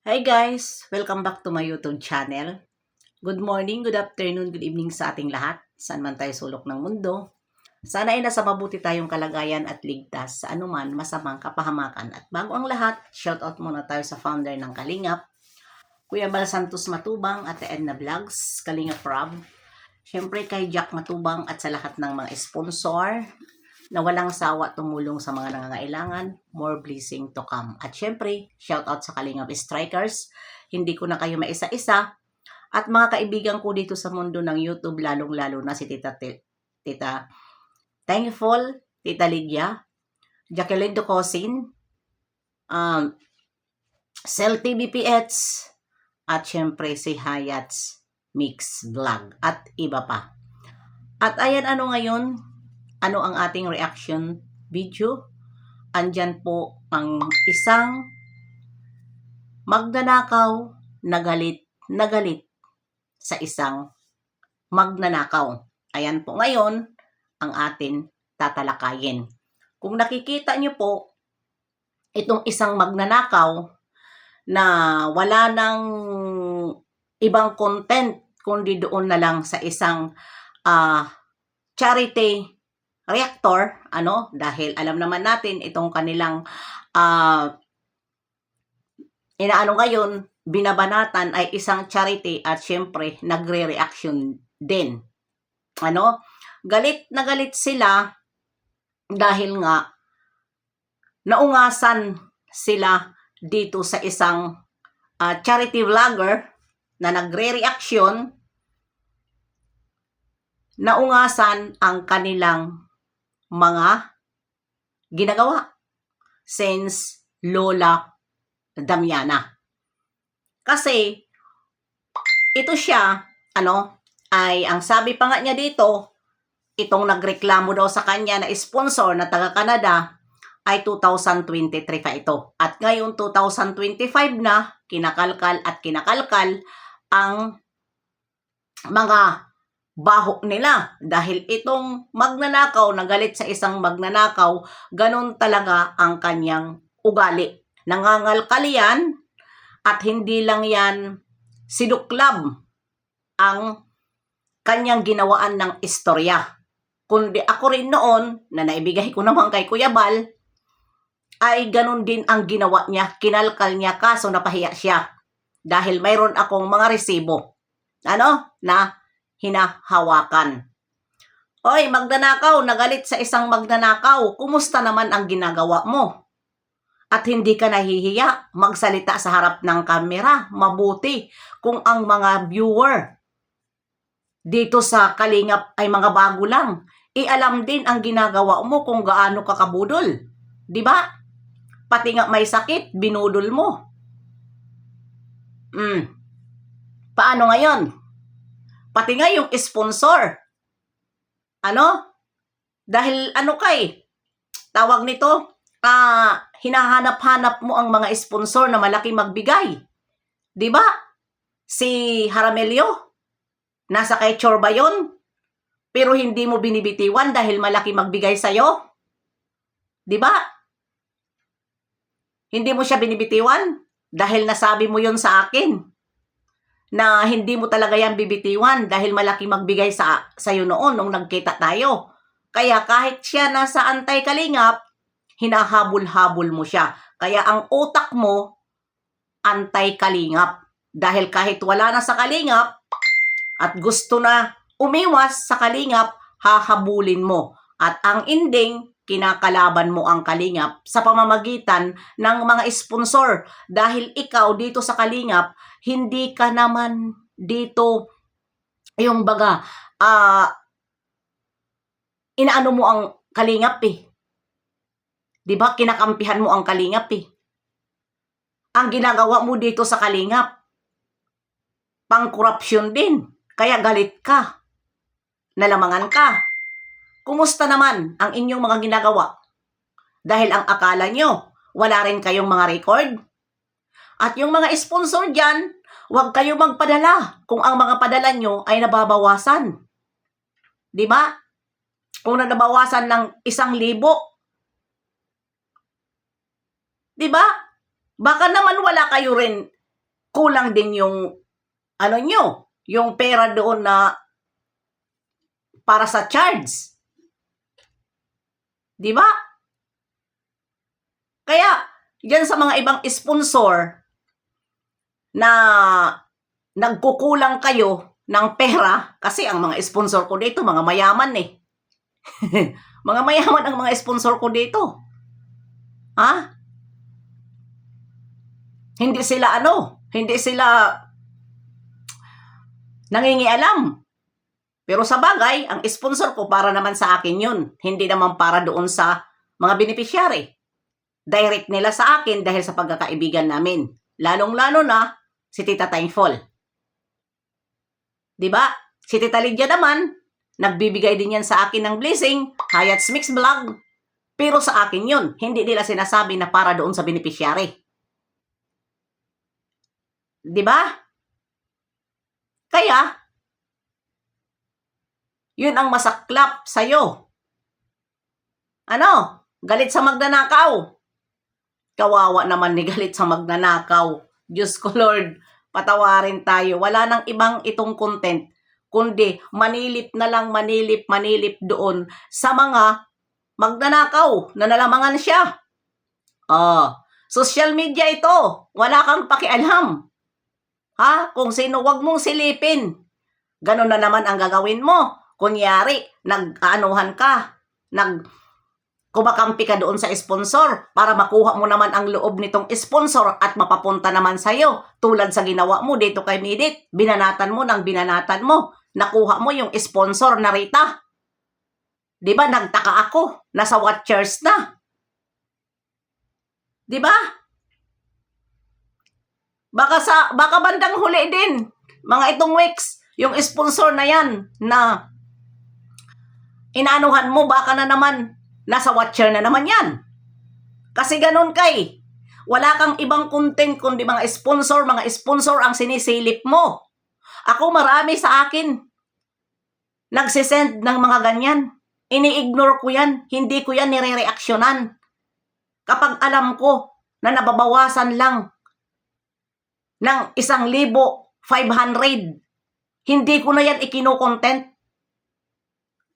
Hi guys! Welcome back to my YouTube channel. Good morning, good afternoon, good evening sa ating lahat. Saan man tayo sulok ng mundo. Sana ay nasa mabuti tayong kalagayan at ligtas sa anuman masamang kapahamakan. At bago ang lahat, shoutout muna tayo sa founder ng Kalingap, Kuya Bal Santos Matubang at Edna Vlogs, Kalingap Rob. Siyempre kay Jack Matubang at sa lahat ng mga sponsor na walang sawa tumulong sa mga nangangailangan, more blessing to come. At syempre, shout out sa Kalingap Strikers. Hindi ko na kayo maisa-isa. At mga kaibigan ko dito sa mundo ng YouTube, lalong-lalo na si Tita Thankful, Tita Lydia, Jacqueline Ducosin, Cell TVPH, at syempre si Hayats Mix Vlog, at iba pa. At ayan ngayon, ano ang ating reaction video? Andyan po ang isang magnanakaw na galit sa isang magnanakaw. Ayan po ngayon ang atin tatalakayin. Kung nakikita nyo po, itong isang magnanakaw na wala nang ibang content kundi doon na lang sa isang charity reactor, dahil alam naman natin itong kanilang ngayon, binabanatan ay isang charity at syempre nagre-reaction din. Galit na galit sila dahil nga naungasan sila dito sa isang charity vlogger na nagre-reaction, naungasan ang kanilang mga ginagawa since Lola Damiana. Kasi ito siya, ay ang sabi pa nga niya dito, itong nagreklamo daw sa kanya na sponsor na taga Canada ay 2023 pa ito. At ngayon 2025 na, kinakalkal ang mga baho nila dahil itong magnanakaw na galit sa isang magnanakaw, ganun talaga ang kanyang ugali. Nangangalkal yan at hindi lang yan sinuklab ang kanyang ginawaan ng istorya. Kundi ako rin noon na naibigay ko naman kay Kuya Bal, ay ganun din ang ginawa niya. Kinalkal niya, kaso napahiya siya dahil mayroon akong mga resibo na hinahawakan. Oy, magnanakaw, nagalit sa isang magnanakaw, kumusta naman ang ginagawa mo? At hindi ka nahihiya magsalita sa harap ng kamera. Mabuti kung ang mga viewer dito sa Kalingap ay mga bago lang, alam din ang ginagawa mo kung gaano ka kabudol. Diba? Pati nga may sakit, binudol mo. Paano ngayon? Pati nga yung sponsor. Dahil tawag nito, hinahanap-hanap mo ang mga sponsor na malaki magbigay. Diba? Si Haramelio, nasa kay Chorba yun, pero hindi mo binibitiwan dahil malaki magbigay sa'yo. Diba? Hindi mo siya binibitiwan dahil nasabi mo yun sa akin na hindi mo talaga yan bibitiwan dahil malaki magbigay sa'yo noon nung nagkita tayo. Kaya kahit siya nasa anti-Kalingap, hinahabol-habol mo siya. Kaya ang utak mo, anti-Kalingap. Dahil kahit wala na sa Kalingap at gusto na umiwas sa Kalingap, hahabulin mo. At ang ending, kinakalaban mo ang Kalingap sa pamamagitan ng mga sponsor. Dahil ikaw dito sa Kalingap, hindi ka naman dito yung baga, inaano mo ang Kalingap Diba? Kinakampihan mo ang Kalingap Ang ginagawa mo dito sa Kalingap, pang-korupsyon din. Kaya galit ka. Nalamangan ka. Kumusta naman ang inyong mga ginagawa? Dahil ang akala nyo, wala rin kayong mga record? At yung mga sponsor dyan, huwag kayong magpadala kung ang mga padala nyo ay nababawasan. Diba? Kung nabawasan ng 1,000, diba? Baka naman wala kayo rin kulang din yung ano nyo, yung pera doon na para sa charge. Di ba? Kaya, yan sa mga ibang sponsor na nagkukulang kayo ng pera, kasi ang mga sponsor ko dito, mga mayaman eh. Mga mayaman ang mga sponsor ko dito. Ha? Hindi sila nangingialam. Pero sa bagay, ang sponsor ko para naman sa akin yun. Hindi naman para doon sa mga beneficiary. Direct nila sa akin dahil sa pagkakaibigan namin. Lalong-lalo na si Tita Thankful. Diba? Si Tita Lydia naman, nagbibigay din yan sa akin ng blessing, Hayat's Mix Vlog. Pero sa akin yun, hindi nila sinasabi na para doon sa beneficiary. Diba? Kaya, yun ang masaklap sa'yo. Ano? Galit sa magnanakaw. Kawawa naman ni galit sa magnanakaw. Diyos ko Lord, patawarin tayo. Wala nang ibang itong content, kundi manilip na lang, manilip doon sa mga magnanakaw na nalamangan siya. Social media ito. Wala kang pakialam. Ha? Kung sino, wag mong silipin. Ganon na naman ang gagawin mo. Kunyari, nag-aanuhan ka, kumakampi ka doon sa sponsor para makuha mo naman ang loob nitong sponsor at mapapunta naman sa'yo. Tulad sa ginawa mo dito kay Midit, binanatan mo, nakuha mo yung sponsor na Rita. Diba, nagtaka ako, nasa watchers na. Diba? Baka bandang huli din, mga itong weeks, yung sponsor na yan na inaanuhan mo, baka na naman nasa watcher na naman yan. Kasi ganun kay. Wala kang ibang content kundi mga sponsor ang sinisilip mo. Ako marami sa akin nagsisend ng mga ganyan. Ini-ignore ko yan. Hindi ko yan nire-reaksyonan. Kapag alam ko na nababawasan lang ng 1,500, hindi ko na yan ikino-content.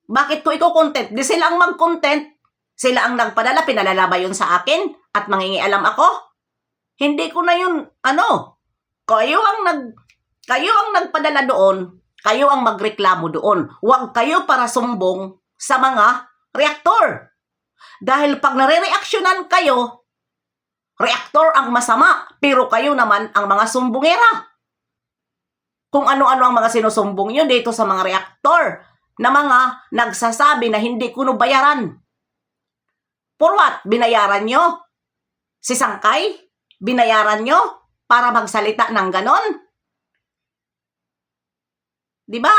Bakit ko iko-content? Di sila ang mag-content. Sila ang nagpadala, pinalalaba yun sa akin at mangingialam ako. Hindi ko na yun, kayo ang nagpadala doon, kayo ang magreklamo doon. Huwag kayo para sumbong sa mga reaktor. Dahil pag nare-reaksyonan kayo, reaktor ang masama, pero kayo naman ang mga sumbongera. Kung ano-ano ang mga sinusumbong nyo dito sa mga reaktor, na mga nagsasabi na hindi kuno bayaran. For what? Binayaran nyo? Si Sangkay? Binayaran nyo para magsalita ng ganon? Diba?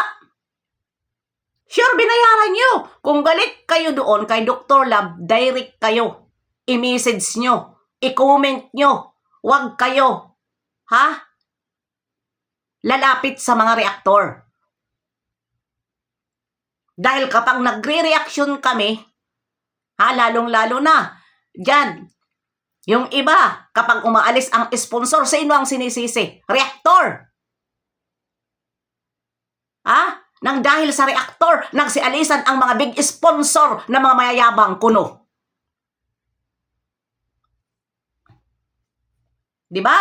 Sure, binayaran nyo. Kung galit kayo doon kay Dr. Love, direct kayo. I-message nyo. I-comment nyo. Huwag kayo. Lalapit sa mga reaktor. Dahil kapag nagre-reaction kami, lalong-lalo na, dyan, yung iba, kapag umaalis ang sponsor, sino ang sinisisi? Reaktor. Nang dahil sa reaktor, nagsialisan ang mga big sponsor na mga mayayabang kuno. Diba?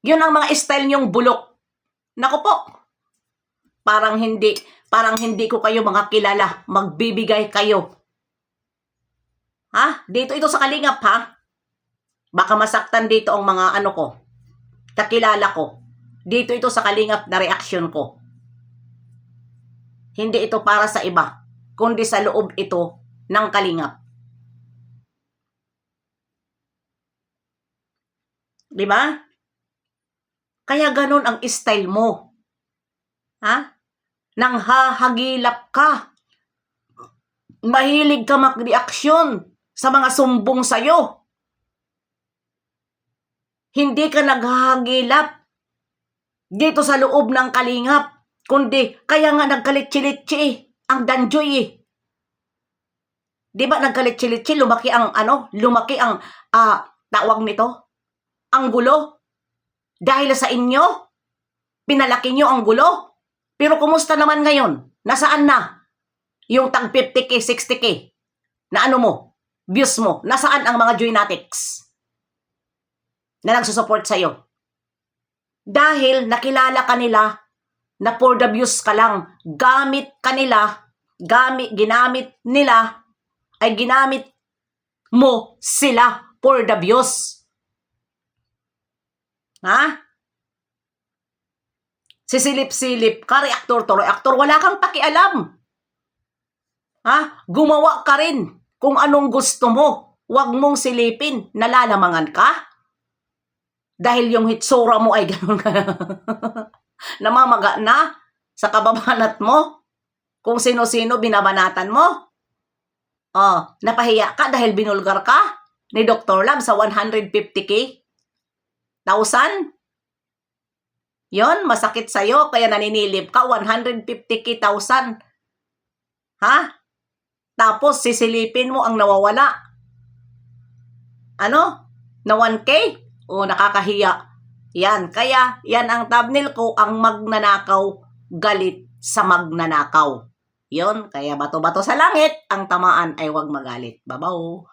Yun ang mga style niyong bulok. Naku po, parang hindi ko kayo mga kilala, magbibigay kayo. Dito ito sa Kalingap, Baka masaktan dito ang mga kakilala ko. Dito ito sa Kalingap na reaksyon ko. Hindi ito para sa iba, kundi sa loob ito ng Kalingap. Diba? Kaya ganun ang style mo. Nang hahagilap ka. Mahilig ka mag-reaksyon sa mga sumbong sa'yo. Hindi ka naghahagilap dito sa loob ng Kalingap, kundi kaya nga nagkalitsi-litsi ang Danjoy. Diba nagkalitsi-litsi, lumaki ang tawag nito? Ang gulo. Dahil sa inyo, pinalaki nyo ang gulo. Pero kumusta naman ngayon? Nasaan na yung tag 50k, 60k na ano mo, views mo? Nasaan ang mga Joynatics na nagsusupport sa'yo? Dahil nakilala ka nila na for the views ka lang. Ginamit mo sila for the views. Ha? Sisilip-silip ka, reactor to reactor, wala kang pakialam. Ha? Gumawa ka rin kung anong gusto mo. Huwag mong silipin, nalalamangan ka. Dahil yung hitsura mo ay ganun ka. Namamaga na sa kababanat mo. Kung sino-sino binabanatan mo. Napahiya ka dahil binulgar ka ni Dr. Lab sa 150k? 1,000? Yon, masakit sa'yo, kaya naninilip ka, 150k, 1,000. Ha? Tapos, sisilipin mo ang nawawala. Ano? Na 1k? Nakakahiya. Yan, kaya, yan ang thumbnail ko, ang magnanakaw, galit sa magnanakaw. Yon, kaya bato-bato sa langit, ang tamaan ay huwag magalit. Babaw.